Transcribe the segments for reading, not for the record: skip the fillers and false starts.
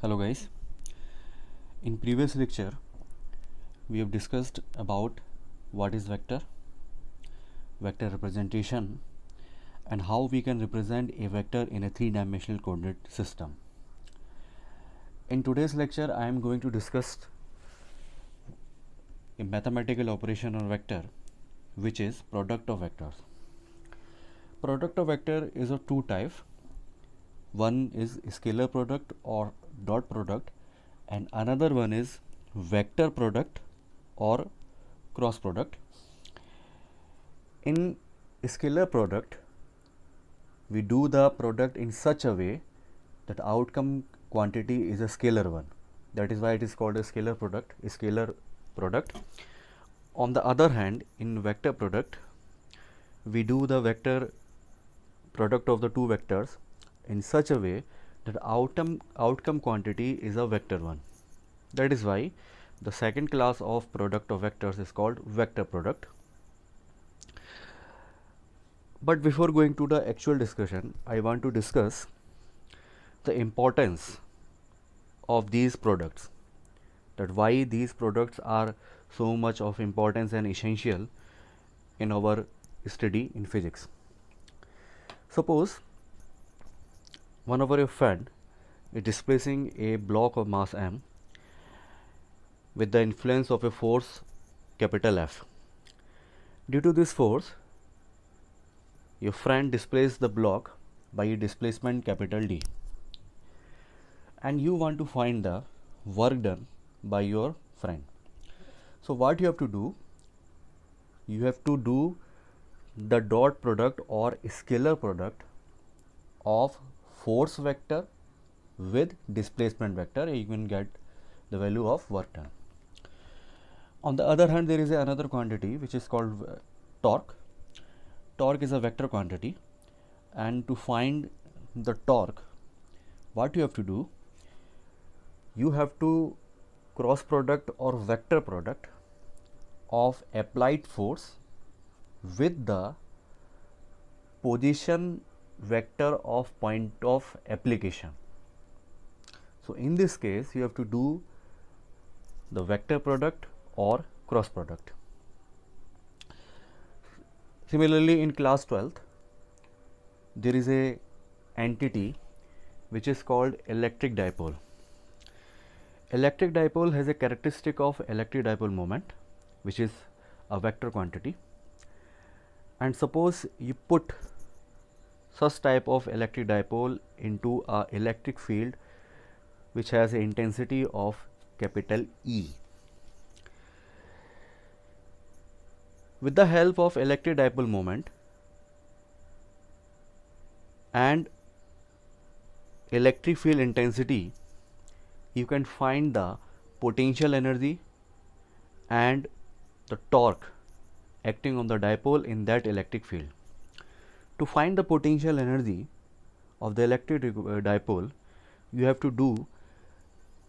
Hello guys. In previous lecture we have discussed about what is vector representation, and how we can represent a vector in a three-dimensional coordinate system. In today's lecture I am going to discuss a mathematical operation on vector, which is product of vectors. Product of vector is of two types. One is scalar product or dot product, and another one is vector product or cross product. In scalar product, we do the product in such a way that outcome quantity is a scalar one. That is why it is called a scalar product. On the other hand, in vector product, we do the vector product of the two vectors in such a way that outcome quantity is a vector one. That is why the second class of product of vectors is called vector product. But before going to the actual discussion, I want to discuss the importance of these products, that why these products are so much of importance and essential in our study in physics. Suppose one of your friend is displacing a block of mass m with the influence of a force capital F. Due to this force, your friend displaces the block by a displacement capital D, and you want to find the work done by your friend. So what you have to do, you have to do the dot product or scalar product of force vector with displacement vector, and you can get the value of work done. On the other hand, there is another quantity which is called torque. Torque is a vector quantity, and to find the torque, what you have to do, you have to cross product or vector product of applied force with the position vector of point of application. So in this case, you have to do the vector product or cross product. Similarly, in class 12th, there is a entity which is called electric dipole. Electric dipole has a characteristic of electric dipole moment, which is a vector quantity. And suppose you put such type of electric dipole into a electric field which has an intensity of capital E. With the help of electric dipole moment and electric field intensity, you can find the potential energy and the torque acting on the dipole in that electric field. To find the potential energy of the electric dipole, you have to do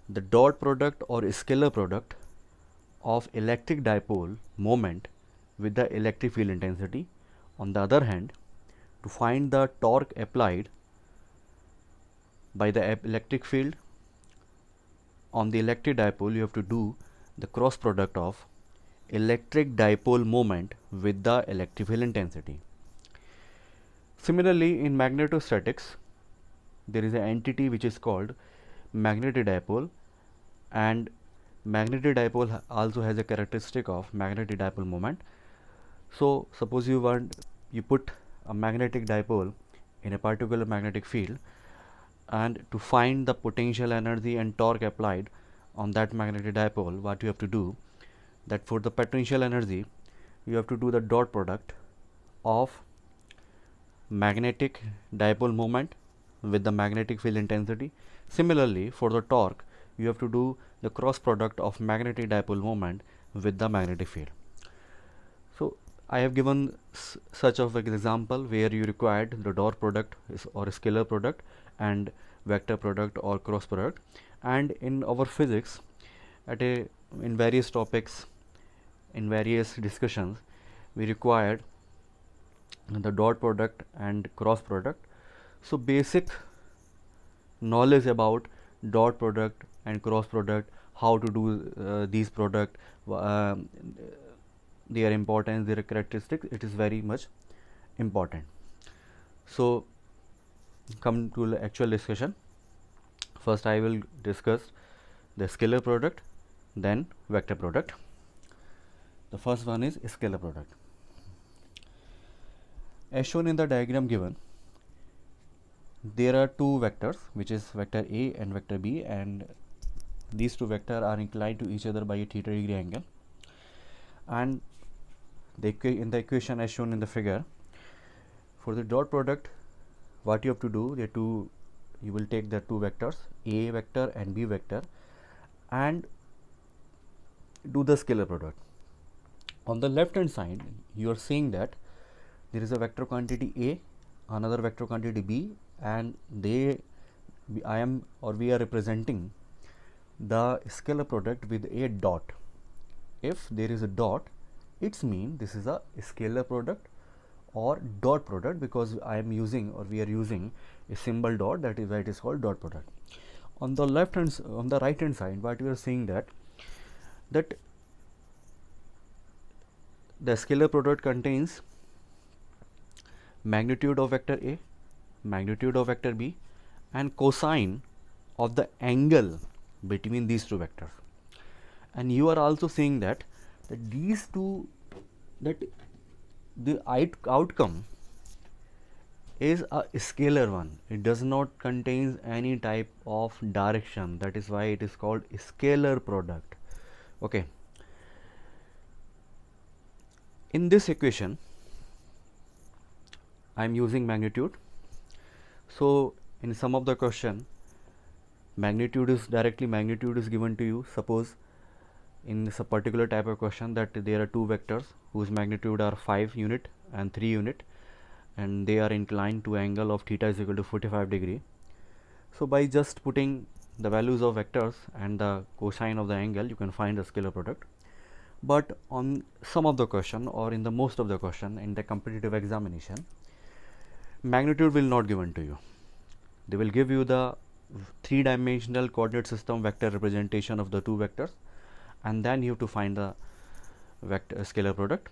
the dot product or scalar product of electric dipole moment with the electric field intensity. On the other hand, to find the torque applied by the electric field on the electric dipole, you have to do the cross product of electric dipole moment with the electric field intensity. Similarly, in magnetostatics, there is an entity which is called magnetic dipole, and magnetic dipole also has a characteristic of magnetic dipole moment. So suppose you put a magnetic dipole in a particular magnetic field, and to find the potential energy and torque applied on that magnetic dipole, what you have to do, that for the potential energy you have to do the dot product of magnetic dipole moment with the magnetic field intensity. Similarly, for the torque, you have to do the cross product of magnetic dipole moment with the magnetic field. So I have given such of an example where you required the dot product or scalar product and vector product or cross product. And in our physics, in various topics, in various discussions, we required the dot product and cross product. So basic knowledge about dot product and cross product, how to do these product, their importance, their characteristics. It is very much important. So come to the actual discussion. First I will discuss the scalar product, then vector product. The first one is scalar product. As shown in the diagram given, there are two vectors, which is vector A and vector B, and these two vectors are inclined to each other by a theta degree angle. And in the equation as shown in the figure, for the dot product, what you have to do, you will take the two vectors, A vector and B vector, and do the scalar product. On the left hand side, you are seeing that there is a vector quantity A, another vector quantity B, and we are representing the scalar product with a dot. If there is a dot, it means this is a scalar product or dot product, because we are using a symbol dot, that is why it is called dot product. On the right hand side, what we are seeing that the scalar product contains magnitude of vector A, magnitude of vector B, and cosine of the angle between these two vectors. And you are also seeing that the outcome is a scalar one. It does not contain any type of direction. That is why it is called scalar product. Okay. In this equation, I am using magnitude. So in some of the question, magnitude is given to you. Suppose in this particular type of question that there are two vectors whose magnitude are 5 unit and 3 unit, and they are inclined to angle of theta is equal to 45 degree. So by just putting the values of vectors and the cosine of the angle, you can find the scalar product. But on some of the question, or in the most of the question in the competitive examination, magnitude will not given to you. They will give you the three-dimensional coordinate system vector representation of the two vectors, and then you have to find the vector scalar product.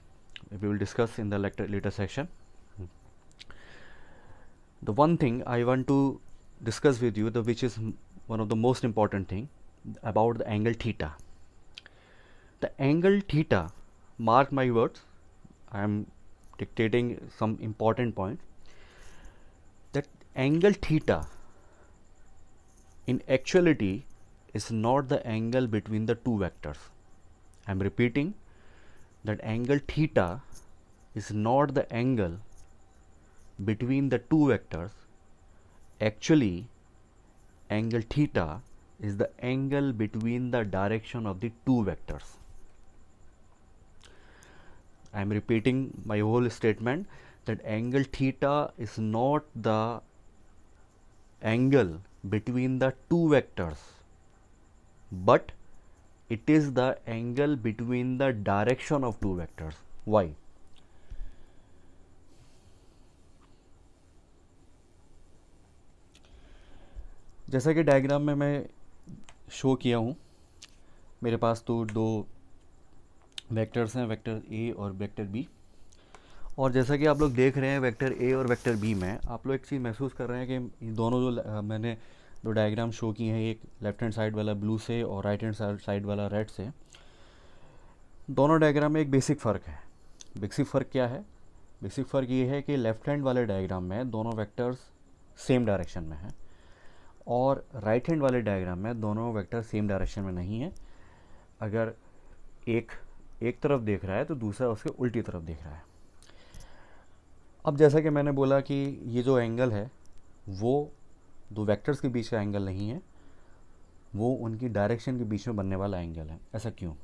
We will discuss in the later section. The one thing I want to discuss with you, which is one of the most important thing, about the angle theta. The angle theta, mark my words, I am dictating some important points. That angle theta in actuality is not the angle between the two vectors. I am repeating that angle theta is not the angle between the two vectors. Actually, angle theta is the angle between the direction of the two vectors. I am repeating my whole statement, that angle theta is not the angle between the two vectors, but it is the angle between the direction of two vectors. Why? जैसा कि diagram में मैं show किया हूँ, मेरे पास तो दो vectors हैं, वेक्टर ए और वेक्टर बी, और जैसा कि आप लोग देख रहे हैं वेक्टर ए और वेक्टर बी में आप लोग एक चीज़ महसूस कर रहे हैं कि दोनों जो मैंने दो डायग्राम शो किए हैं, एक लेफ्ट हैंड साइड वाला ब्लू से और राइट हैंड साइड वाला रेड से, दोनों डायग्राम में एक बेसिक फ़र्क है। बेसिक फ़र्क क्या है? बेसिक फ़र्क ये है कि लेफ्ट हैंड वाले डायग्राम में दोनों वेक्टर्स सेम डायरेक्शन में हैं, और राइट हैंड वाले डायग्राम में दोनों वेक्टर सेम डायरेक्शन में नहीं है। अगर एक तरफ देख रहा है तो दूसरा उसके उल्टी तरफ देख रहा है। अब जैसा कि मैंने बोला कि ये जो एंगल है वो दो वेक्टर्स के बीच का एंगल नहीं है, वो उनकी डायरेक्शन के बीच में बनने वाला एंगल है। ऐसा क्यों?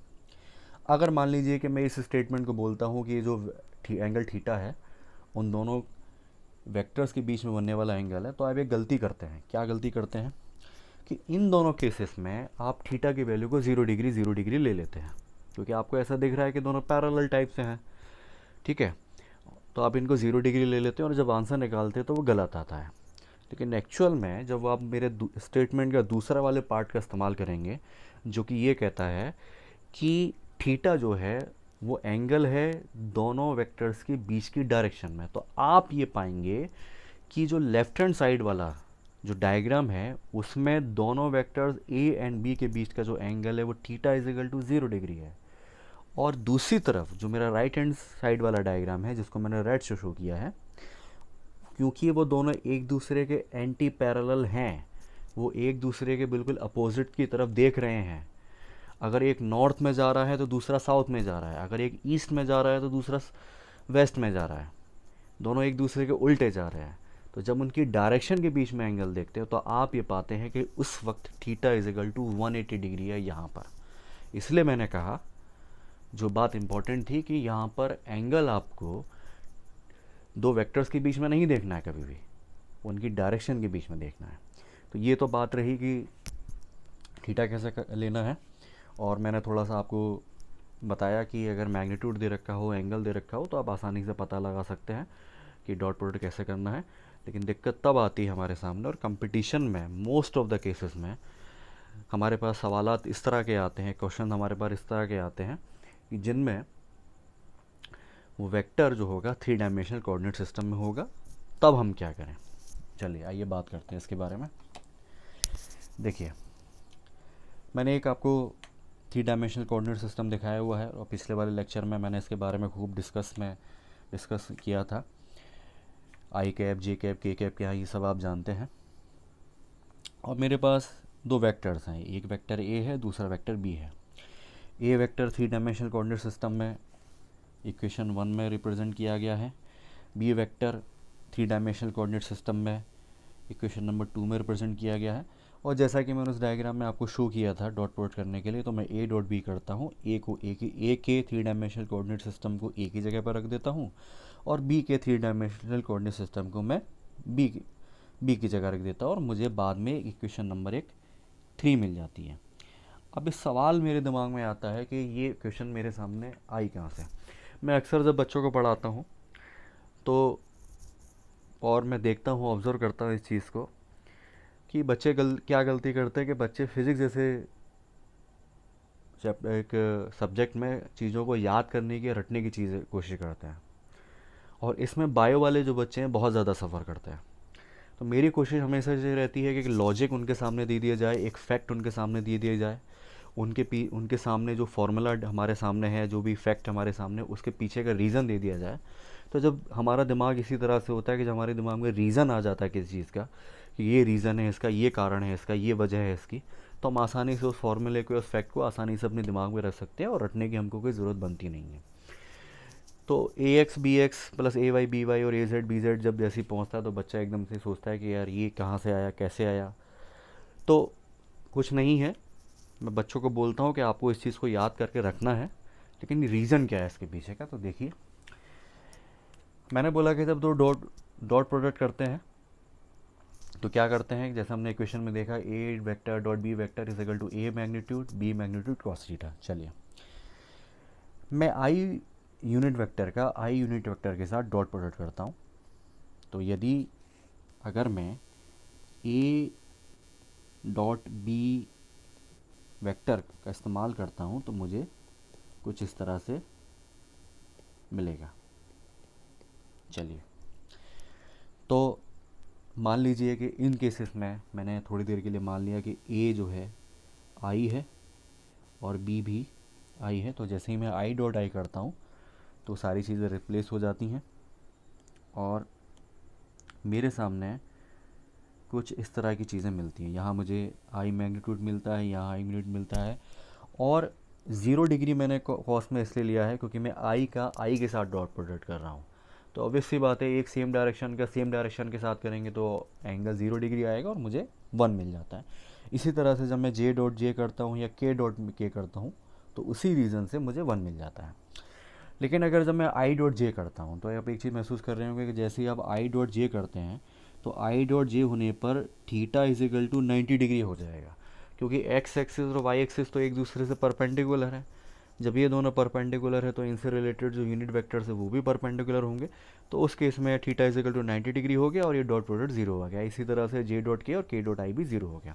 अगर मान लीजिए कि मैं इस स्टेटमेंट को बोलता हूँ कि ये जो एंगल थीटा है उन दोनों वेक्टर्स के बीच में बनने वाला एंगल है, तो आप एक गलती करते हैं। क्या गलती करते हैं कि इन दोनों केसेस में आप थीटा की वैल्यू को 0 डिग्री ले लेते हैं, क्योंकि आपको ऐसा दिख रहा है कि दोनों पैरेलल टाइप से हैं, ठीक है। तो आप इनको 0 डिग्री ले लेते हैं और जब आंसर निकालते हैं तो वो गलत आता है। लेकिन एक्चुअल में जब आप मेरे स्टेटमेंट का दूसरा वाले पार्ट का इस्तेमाल करेंगे, जो कि ये कहता है कि थीटा जो है वो एंगल है दोनों वेक्टर्स के बीच की डायरेक्शन में, तो आप ये पाएंगे कि जो लेफ्ट हैंड साइड वाला जो डायग्राम है उसमें दोनों वेक्टर्स ए एंड बी के बीच का जो एंगल है वो theta is equal to 0 degree है। और दूसरी तरफ जो मेरा राइट हैंड साइड वाला डायग्राम है, जिसको मैंने रेड से शो किया है, क्योंकि वो दोनों एक दूसरे के एंटी पैरेलल हैं, वो एक दूसरे के बिल्कुल अपोजिट की तरफ देख रहे हैं। अगर एक नॉर्थ में जा रहा है तो दूसरा साउथ में जा रहा है, अगर एक ईस्ट में जा रहा है तो दूसरा वेस्ट में जा रहा है, दोनों एक दूसरे के उल्टे जा रहे हैं। तो जब उनकी डायरेक्शन के बीच में एंगल देखते हो तो आप ये पाते हैं कि उस वक्त theta is equal to 180 degree है यहाँ पर। इसलिए मैंने कहा जो बात इंपॉर्टेंट थी कि यहाँ पर एंगल आपको दो वेक्टर्स के बीच में नहीं देखना है, कभी भी उनकी डायरेक्शन के बीच में देखना है। तो ये तो बात रही कि थीटा कैसे लेना है, और मैंने थोड़ा सा आपको बताया कि अगर मैग्नीट्यूड दे रखा हो, एंगल दे रखा हो, तो आप आसानी से पता लगा सकते हैं कि डॉट प्रोडक्ट कैसे करना है। लेकिन दिक्कत तब आती है हमारे सामने, और कंपटीशन में मोस्ट ऑफ द केसेस में हमारे पास सवालात इस तरह के आते हैं, क्वेश्चन हमारे पास इस तरह के आते हैं कि जिनमें वो वेक्टर जो होगा 3 डायमेंशनल कोऑर्डिनेट सिस्टम में होगा। तब हम क्या करें, चलिए आइए बात करते हैं इसके बारे में। देखिए, मैंने एक आपको 3 डायमेंशनल कोऑर्डिनेट सिस्टम दिखाया हुआ है, और पिछले वाले लेक्चर में मैंने इसके बारे में खूब डिस्कस किया था। आई कैप, जे कैप, के कैप, क्या, ये सब आप जानते हैं। और मेरे पास दो वेक्टर्स हैं, एक वेक्टर ए है, दूसरा वेक्टर बी है। A vector 3 dimensional coordinate system में इक्वेशन 1 में रिप्रेजेंट किया गया है, B vector 3 dimensional coordinate system में इक्वेशन नंबर 2 में रिप्रेजेंट किया गया है। और जैसा कि मैंने उस डायग्राम में आपको शो किया था डॉट प्रोडक्ट करने के लिए, तो मैं ए डॉट बी करता हूँ। ए को ए के 3 डायमेंशनल कोऑर्डिनेट सिस्टम को ए की जगह पर रख देता हूँ, और बी के 3 डायमेंशनल कोऑर्डिनेट सिस्टम को मैं बी की जगह रख देता हूँ, और मुझे बाद में इक्वेशन नंबर 3 मिल जाती है। अब इस सवाल मेरे दिमाग में आता है कि ये क्वेश्चन मेरे सामने आई कहाँ से। मैं अक्सर जब बच्चों को पढ़ाता हूँ तो, और मैं देखता हूँ, ऑब्ज़र्व करता हूँ इस चीज़ को कि बच्चे क्या गलती करते हैं कि बच्चे फिज़िक्स जैसे एक सब्जेक्ट में चीज़ों को याद करने की, रटने की चीज़ें कोशिश करते हैं, और इसमें बायो वाले जो बच्चे हैं बहुत ज़्यादा सफ़र करते हैं। तो मेरी कोशिश हमेशा ये रहती है कि लॉजिक उनके सामने दे दिया जाए, एक फैक्ट उनके सामने दे दिया जाए, उनके सामने जो फार्मूला हमारे सामने है, जो भी फैक्ट हमारे सामने, उसके पीछे का रीज़न दे दिया जाए। तो जब हमारा दिमाग इसी तरह से होता है कि जब हमारे दिमाग में रीज़न आ जाता है किसी चीज़ का कि ये रीज़न है इसका, ये कारण है इसका, ये वजह है इसकी, तो हम आसानी से उस फार्मूले को, उस फैक्ट को आसानी से अपने दिमाग में रख सकते हैं, और रटने की हमको कोई ज़रूरत बनती नहीं है। तो ए एक्स बी एक्स प्लस ए वाई बी वाई और ए जेड बी जेड जब जैसे ही पहुँचता है तो बच्चा एकदम से सोचता है कि यार ये कहाँ से आया, कैसे आया। तो कुछ नहीं है, मैं बच्चों को बोलता हूँ कि आपको इस चीज़ को याद करके रखना है, लेकिन रीज़न क्या है इसके पीछे का। तो देखिए, मैंने बोला कि जब दो डॉट प्रोडक्ट करते हैं तो क्या करते हैं, जैसे हमने इक्वेशन में देखा, A vector dot B vector is equal to A magnitude B magnitude cos theta. चलिए, मैं आई यूनिट वेक्टर के साथ डॉट प्रोडक्ट करता हूँ। तो यदि अगर मैं ए डॉट बी वेक्टर का इस्तेमाल करता हूँ तो मुझे कुछ इस तरह से मिलेगा। चलिए, तो मान लीजिए कि इन केसेस में मैंने थोड़ी देर के लिए मान लिया कि ए जो है आई है और बी भी आई है। तो जैसे ही मैं आई डॉट आई करता हूँ तो सारी चीज़ें रिप्लेस हो जाती हैं, और मेरे सामने कुछ इस तरह की चीज़ें मिलती हैं। यहाँ मुझे आई मैग्नीट्यूड मिलता है, यहाँ आई मिनट मिलता है, और 0 डिग्री मैंने कॉस में इसलिए लिया है क्योंकि मैं आई के साथ डॉट प्रोडक्ट कर रहा हूँ। तो ऑब्वियस सी बात है, एक सेम डायरेक्शन के साथ करेंगे तो एंगल 0 डिग्री आएगा और मुझे 1 मिल जाता है। इसी तरह से जब मैं जे डॉट जे करता हूँ या के डॉट के करता हूँ तो उसी रीज़न से मुझे 1 मिल जाता है। लेकिन अगर जब मैं आई डॉट जे करता हूँ, तो आप एक चीज़ महसूस कर रहे होंगे कि जैसे ही आप आई डॉट जे करते हैं तो आई डॉट जे होने पर theta is equal to 90 degree हो जाएगा, क्योंकि एक्स एक्सिस और वाई एक्सिस तो एक दूसरे से परपेंडिकुलर है। जब ये दोनों परपेंडिकुलर है तो इनसे रिलेटेड जो यूनिट वेक्टर्स है वो भी परपेंडिकुलर होंगे, तो उस केस में theta is equal to 90 degree हो गया और ये डॉट प्रोडक्ट जीरो हो गया। इसी तरह से जे डॉट के और के डॉट आई भी जीरो हो गया।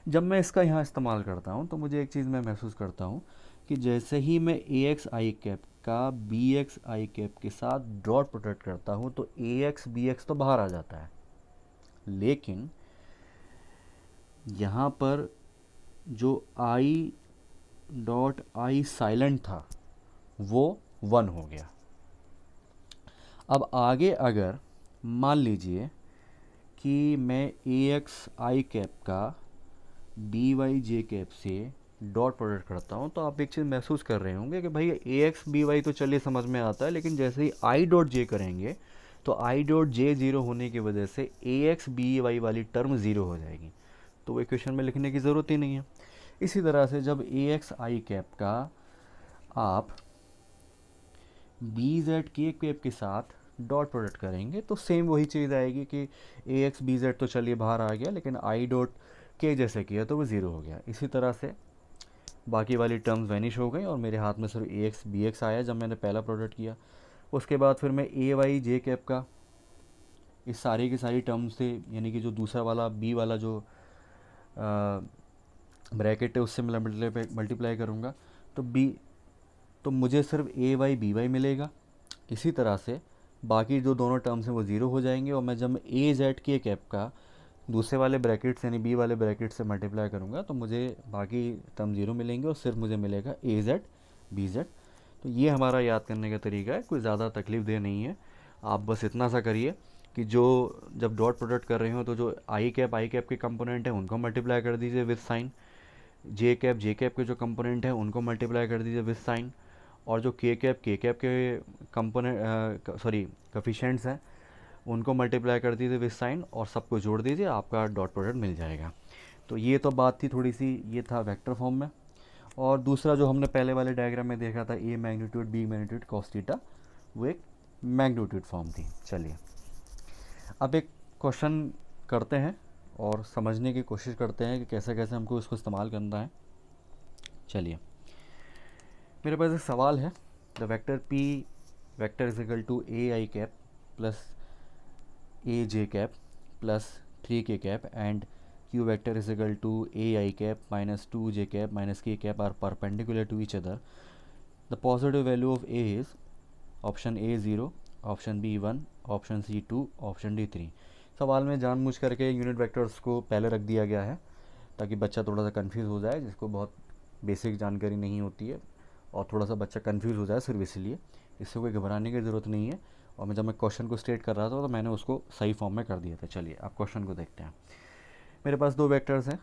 जब मैं इसका यहाँ इस्तेमाल करता हूँ तो मुझे एक चीज़ मैं महसूस करता हूँ कि जैसे ही मैं ए एक्स आई कैप का बी एक्स आई कैप के साथ डॉट प्रोडक्ट करता हूँ तो ए एक्स बी एक्स तो बाहर आ जाता है, लेकिन यहाँ पर जो आई डॉट आई साइलेंट था वो 1 हो गया। अब आगे अगर मान लीजिए कि मैं ए एक्स आई कैप का बी वाई जे कैप से डॉट प्रोडक्ट करता हूँ, तो आप एक चीज़ महसूस कर रहे होंगे कि भाई ए एक्स बी वाई तो चलिए समझ में आता है, लेकिन जैसे ही आई डॉट जे करेंगे तो आई डॉट जे ज़ीरो होने की वजह से ए एक्स बी वाई वाली टर्म ज़ीरो हो जाएगी, तो वो इक्वेशन में लिखने की ज़रूरत ही नहीं है। इसी तरह से जब ए एक्स आई कैप का आप बी जेड के कैप के साथ डॉट प्रोडक्ट करेंगे तो सेम वही चीज़ आएगी कि ए एक्स बी जेड तो चलिए बाहर आ गया, लेकिन आई डॉट के जैसे किया तो वो ज़ीरो हो गया। इसी तरह से बाकी वाली टर्म्स वैनिश हो गई और मेरे हाथ में सिर्फ ए एक्स बी एक्स आया जब मैंने पहला प्रोडक्ट किया। उसके बाद फिर मैं ए वाई जे कैप का इस सारी की सारी टर्म्स से, यानी कि जो दूसरा वाला बी वाला जो ब्रैकेट है उससे मैं मल्टीप्लाई करूँगा तो मुझे सिर्फ ए वाई बी वाई मिलेगा। इसी तरह से बाकी जो दोनों टर्म्स हैं वो ज़ीरो हो जाएंगे और मैं जब ए जेड के कैप का दूसरे वाले ब्रैकेट यानी बी वाले ब्रैकेट से मल्टीप्लाई करूँगा तो मुझे बाकी टर्म ज़ीरो मिलेंगे और सिर्फ मुझे मिलेगा ए जेड बी जेड। तो ये हमारा याद करने का तरीका है, कोई ज़्यादा तकलीफ दे नहीं है। आप बस इतना सा करिए कि जो जब डॉट प्रोडक्ट कर रहे हो तो जो आई कैप के कंपोनेंट हैं उनको मल्टीप्लाई कर दीजिए विद साइन, जे कैप के जो कंपोनेंट हैं उनको मल्टीप्लाई कर दीजिए विद साइन, और जो के कैप के कंपोनेंट कफिशेंट्स हैं उनको मल्टीप्लाई कर दीजिए विद साइन और सबको जोड़ दीजिए, आपका डॉट प्रोडक्ट मिल जाएगा। तो ये तो बात थी थोड़ी सी, ये था वेक्टर फॉर्म में। और दूसरा जो हमने पहले वाले डायग्राम में देखा था A magnitude B magnitude cos theta, वो एक मैग्नीट्यूड फॉर्म थी। चलिए अब एक क्वेश्चन करते हैं और समझने की कोशिश करते हैं कि कैसे कैसे हमको इसको इस्तेमाल करना है। चलिए मेरे पास एक सवाल है, the vector P vector is equal to A I cap plus A J cap plus 3 K cap and q vector is equal to a I cap minus 2 j cap minus k cap are perpendicular to each other. The positive value of a is option A 0, option B 1, option C 2, option D 3। सवाल में जानबूझ करके unit vectors को पहले रख दिया गया है ताकि बच्चा थोड़ा सा कंफ्यूज हो जाए, जिसको बहुत बेसिक जानकारी नहीं होती है और थोड़ा सा बच्चा कंफ्यूज हो जाए सिर्फ इसलिए। इससे कोई घबराने की ज़रूरत नहीं है। और जब मैं क्वेश्चन को स्टेट कर रहा था तो मैंने उसको सही फॉर्म में कर दिया था। चलिए आप क्वेश्चन को देखते हैं। मेरे पास दो वेक्टर्स हैं,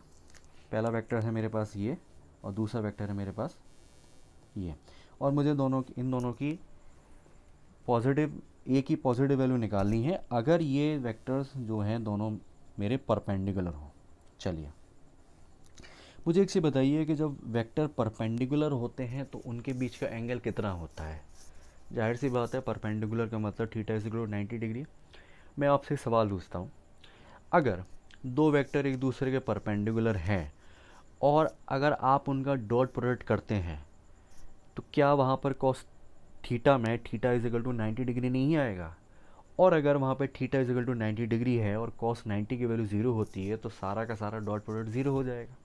पहला वेक्टर है मेरे पास ये और दूसरा वेक्टर है मेरे पास ये, और मुझे इन दोनों की पॉजिटिव ए की पॉजिटिव वैल्यू निकालनी है अगर ये वेक्टर्स जो हैं दोनों मेरे परपेंडिकुलर हों। चलिए मुझे एक चीज़ बताइए कि जब वेक्टर परपेंडिकुलर होते हैं तो उनके बीच का एंगल कितना होता है। जाहिर सी बात है परपेंडिकुलर का मतलब theta is equal to 90 degree. मैं आपसे सवाल पूछता हूँ, अगर दो वेक्टर एक दूसरे के परपेंडिकुलर हैं और अगर आप उनका डॉट प्रोडक्ट करते हैं तो क्या वहाँ पर कॉस थीटा में theta is equal to 90 degree नहीं आएगा? और अगर वहाँ पे theta is equal to 90 degree है और कॉस 90 की वैल्यू ज़ीरो होती है तो सारा का सारा डॉट प्रोडक्ट ज़ीरो हो जाएगा।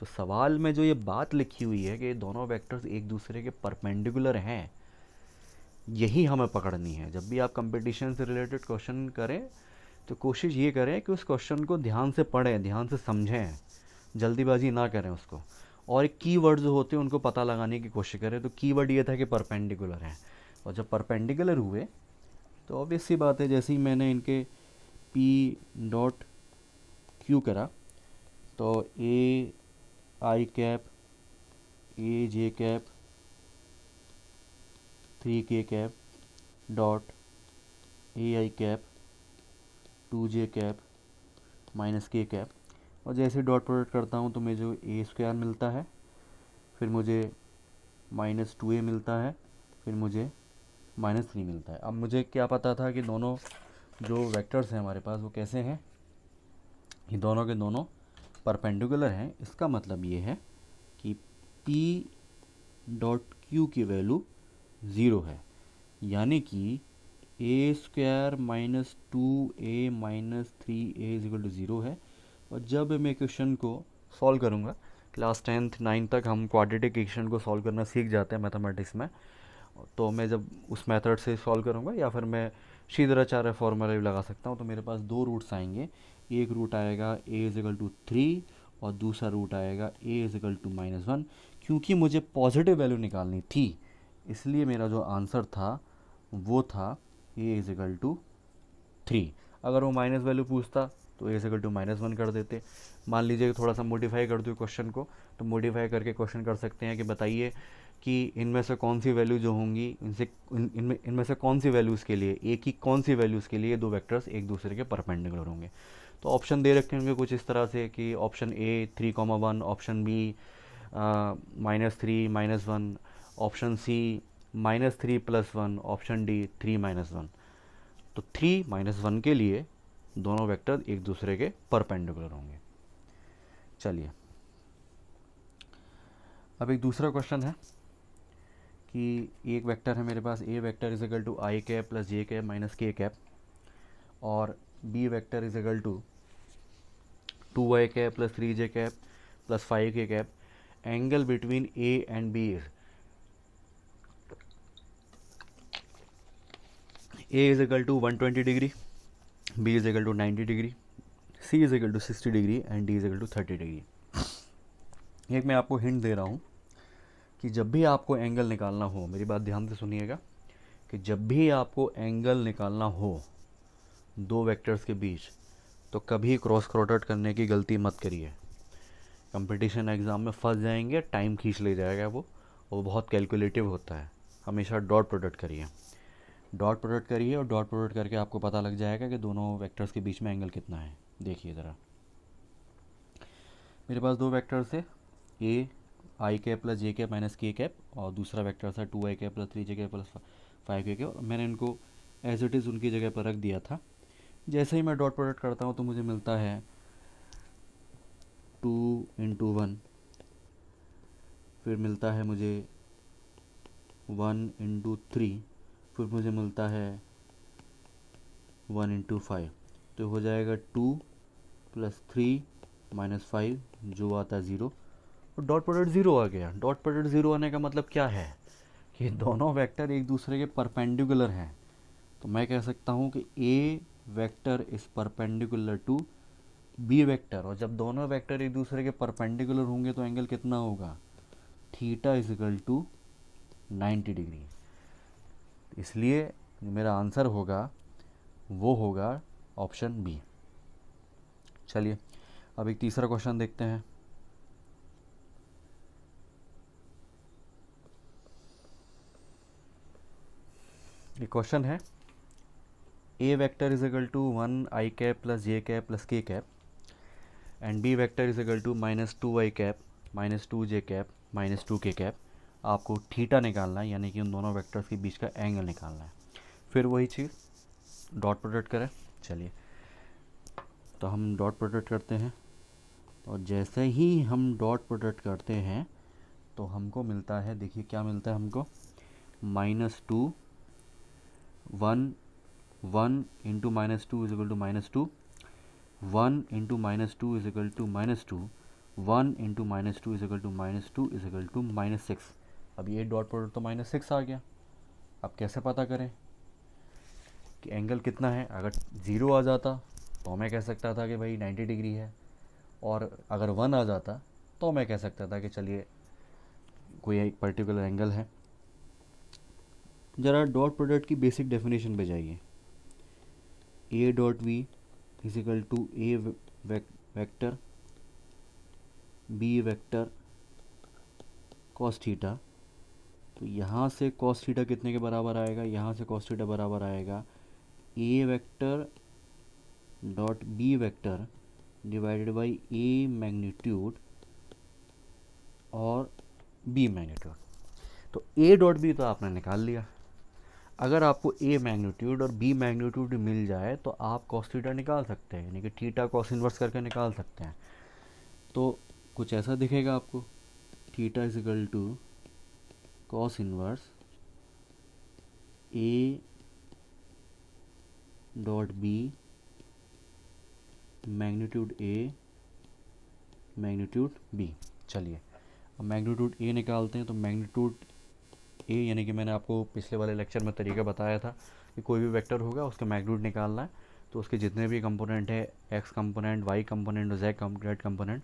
तो सवाल में जो ये बात लिखी हुई है कि दोनों वेक्टर्स एक दूसरे के परपेंडिकुलर हैं, यही हमें पकड़नी है। जब भी आप कंपटीशन से रिलेटेड क्वेश्चन करें तो कोशिश ये करें कि उस क्वेश्चन को ध्यान से पढ़ें, ध्यान से समझें, जल्दीबाजी ना करें उसको, और कीवर्ड जो होते हैं उनको पता लगाने की कोशिश करें। तो कीवर्ड ये था कि परपेंडिकुलर हैं, और जब परपेंडिकुलर हुए तो ऑब्वियस सी बात है जैसे ही मैंने इनके पी डॉट क्यू करा तो ए I cap A J cap 3 K cap dot A I cap 2 J cap minus के कैप, और जैसे डॉट प्रोडक्ट करता हूँ तो मुझे ए स्क्वायर मिलता है, फिर मुझे माइनस 2a मिलता है, फिर मुझे -3 मिलता है। अब मुझे क्या पता था कि दोनों जो वेक्टर्स हैं हमारे पास वो कैसे हैं, ये दोनों के दोनों परपेंडिकुलर हैं। इसका मतलब ये है कि P डॉट क्यू की वैल्यू 0 है, यानी कि ए स्क्वायर माइनस 2a-3a = 0 है। और जब मैं क्वेश्चन को सॉल्व करूँगा, क्लास 10th 9th तक हम क्वाड्रेटिक इक्वेशन को सॉल्व करना सीख जाते हैं मैथमेटिक्स में, तो मैं जब उस मेथड से सॉल्व करूँगा या फिर मैं श्रीधराचार्य फॉर्मूला भी लगा सकता हूँ, तो मेरे पास दो रूट्स आएंगे। एक रूट आएगा a = 3 और दूसरा रूट आएगा a = -1। क्योंकि मुझे पॉजिटिव वैल्यू निकालनी थी, इसलिए मेरा जो आंसर था वो था a = 3। अगर वो माइनस वैल्यू पूछता तो a = -1 कर देते। मान लीजिए थोड़ा सा मॉडिफाई कर दूँ क्वेश्चन को, तो मॉडिफाई करके क्वेश्चन कर सकते हैं कि बताइए कि इनमें से कौन सी वैल्यू जो होंगी, इनमें से कौन सी वैल्यूज़ के लिए, एक ही कौन सी वैल्यूज़ के लिए दो वेक्टर्स एक दूसरे के परपेंडिकुलर होंगे। तो ऑप्शन दे रखे होंगे कुछ इस तरह से कि option A 3,1, option B -3 -1, option C -3 + 1, option D 3 -1। तो 3 -1 के लिए दोनों वेक्टर एक दूसरे के परपेंडिकुलर होंगे। चलिए, अब एक दूसरा क्वेश्चन है कि एक वेक्टर है मेरे पास, A vector = i cap + j cap - k cap, और B vector = 2i cap + 3j cap + 5k cap. Angle between A and B is a = 120 degree, b = 90 degree, c = 60 degree and d = 30 degree. एक मैं आपको hint दे रहा हूँ कि जब भी आपको एंगल निकालना हो, मेरी बात ध्यान से सुनिएगा, कि जब भी आपको एंगल निकालना हो दो वेक्टर्स के बीच, तो कभी क्रॉस प्रोडक्ट करने की गलती मत करिए। कंपटीशन एग्ज़ाम में फंस जाएंगे, टाइम खींच ले जाएगा वो बहुत कैलकुलेटिव होता है। हमेशा डॉट प्रोडक्ट करिए, डॉट प्रोडक्ट करिए, और डॉट प्रोडक्ट करके आपको पता लग जाएगा कि दोनों वेक्टर्स के बीच में एंगल कितना है। देखिए ज़रा, मेरे पास दो वेक्टर्स है, ए i cap + j cap - k cap, और दूसरा वेक्टर था 2i cap + 3j cap + 5k cap. मैंने इनको एज इट इज़ उनकी जगह पर रख दिया था। जैसे ही मैं डॉट प्रोडक्ट करता हूँ तो मुझे मिलता है 2 × 1, फिर मिलता है मुझे 1 × 3, फिर मुझे मिलता है 1 × 5। तो हो जाएगा 2 + 3 - 5, जो आता है 0, और डॉट प्रोडक्ट 0 आ गया। डॉट प्रोडक्ट 0 आने का मतलब क्या है कि दोनों वेक्टर एक दूसरे के परपेंडिकुलर हैं। तो मैं कह सकता हूँ कि A vector is perpendicular to B vector, और जब दोनों वेक्टर एक दूसरे के परपेंडिकुलर होंगे तो एंगल कितना होगा, थीटा = 90 डिग्री। इसलिए जो मेरा आंसर होगा वो होगा ऑप्शन बी। चलिए, अब एक तीसरा क्वेश्चन देखते हैं। ये क्वेश्चन है, A vector = 1i cap + j cap + k cap, and B vector = -2i cap -2j cap -2k cap. आपको थीटा निकालना है, यानी कि उन दोनों वेक्टर्स के बीच का एंगल निकालना है। फिर वही चीज़, डॉट प्रोडक्ट करें। चलिए, तो हम डॉट प्रोडक्ट करते हैं, और जैसे ही हम डॉट प्रोडक्ट करते हैं तो हमको मिलता है, देखिए क्या मिलता है हमको, -2, 1 1 × -2 = -2, 1 × -2 = -2, 1 × -2 = -6। अब ये डॉट प्रोडक्ट तो -6 आ गया। अब कैसे पता करें कि एंगल कितना है? अगर 0 आ जाता तो मैं कह सकता था कि भाई 90 डिग्री है, और अगर 1 आ जाता तो मैं कह सकता था कि चलिए कोई एक पर्टिकुलर एंगल है। ज़रा डॉट प्रोडक्ट की बेसिक डेफिनेशन पे जाइए। a dot v = a vector b vector cos theta. तो यहाँ से cos थीटा कितने के बराबर आएगा? यहाँ से cos थीटा बराबर आएगा a vector dot b vector divided by a magnitude और b मैग्नीट्यूड। तो a डॉट b तो आपने निकाल लिया। अगर आपको a मैग्नीट्यूड और b मैग्नीट्यूड मिल जाए तो आप cos थीटा निकाल सकते हैं, यानी कि थीटा cos इन्वर्स करके निकाल सकते हैं। तो कुछ ऐसा दिखेगा आपको, theta = cos inverse A dot B magnitude A magnitude B. चलिए अब मैग्नीट्यूड ए निकालते हैं। तो मैग्नीट्यूड ए यानी कि मैंने आपको पिछले वाले लेक्चर में तरीका बताया था कि कोई भी वेक्टर होगा उसका मैग्नीट्यूड निकालना है। तो उसके जितने भी कंपोनेंट है, एक्स कंपोनेंट, वाई कंपोनेंट और जेड कंपोनेंट,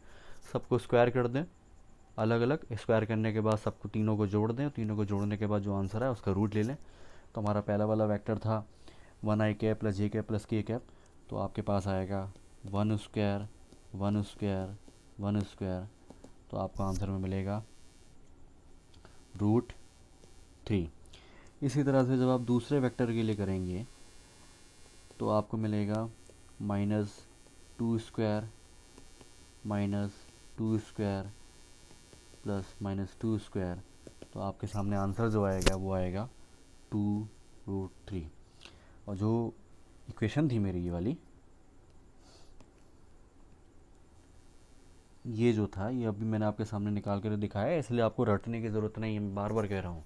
सबको स्क्वायर कर दें अलग अलग। स्क्वायर करने के बाद सबको तीनों को जोड़ दें। तीनों को जोड़ने के बाद जो आंसर है उसका रूट ले लें। तो हमारा पहला वाला वेक्टर था 1i कैप प्लस जे कैप प्लस के कैप। तो आपके पास आएगा 1 स्क्वायर 1 स्क्वायर 1 स्क्वायर। तो आपको आंसर में मिलेगा √3। इसी तरह से जब आप दूसरे वेक्टर के लिए करेंगे तो आपको मिलेगा -2 स्क्वायर -2 स्क्वायर प्लस -2 स्क्वायर। तो आपके सामने आंसर जो आएगा वो आएगा 2√3। और जो इक्वेशन थी मेरी ये वाली, ये जो था ये अभी मैंने आपके सामने निकाल कर दिखाया है, इसलिए आपको रटने की ज़रूरत नहीं है। मैं बार बार कह रहा हूँ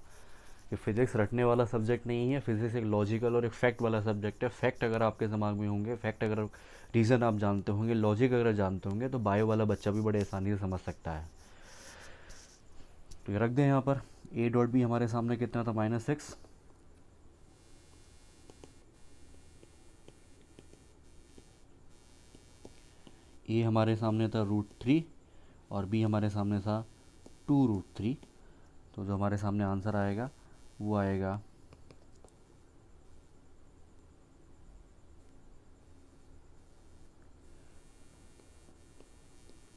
कि फिज़िक्स रटने वाला सब्जेक्ट नहीं है। फिज़िक्स एक लॉजिकल और एक फैक्ट वाला सब्जेक्ट है। फैक्ट अगर आपके दिमाग में होंगे, फैक्ट अगर रीज़न आप जानते होंगे, लॉजिक अगर जानते होंगे, तो बायो वाला बच्चा भी बड़े आसानी से समझ सकता है। तो ये रख दें यहाँ पर। ए डॉट बी हमारे सामने कितना था? -6। ए हमारे सामने था √3 और बी हमारे सामने था 2√3। तो जो हमारे सामने आंसर आएगा वो आएगा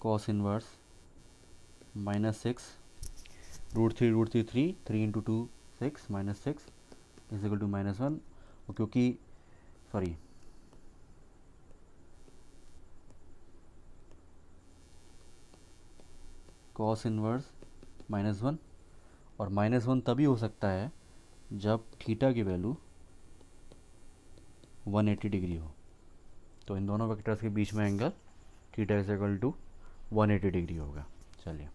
cos inverse -6 √3 3 into 2 6 -6 is equal to -1। और क्योंकि सॉरी कॉस इनवर्स -1, और -1 तभी हो सकता है जब थीटा की वैल्यू 180 डिग्री हो। तो इन दोनों वेक्टर्स के बीच में angle theta is equal to 180 degree होगा। चलिए।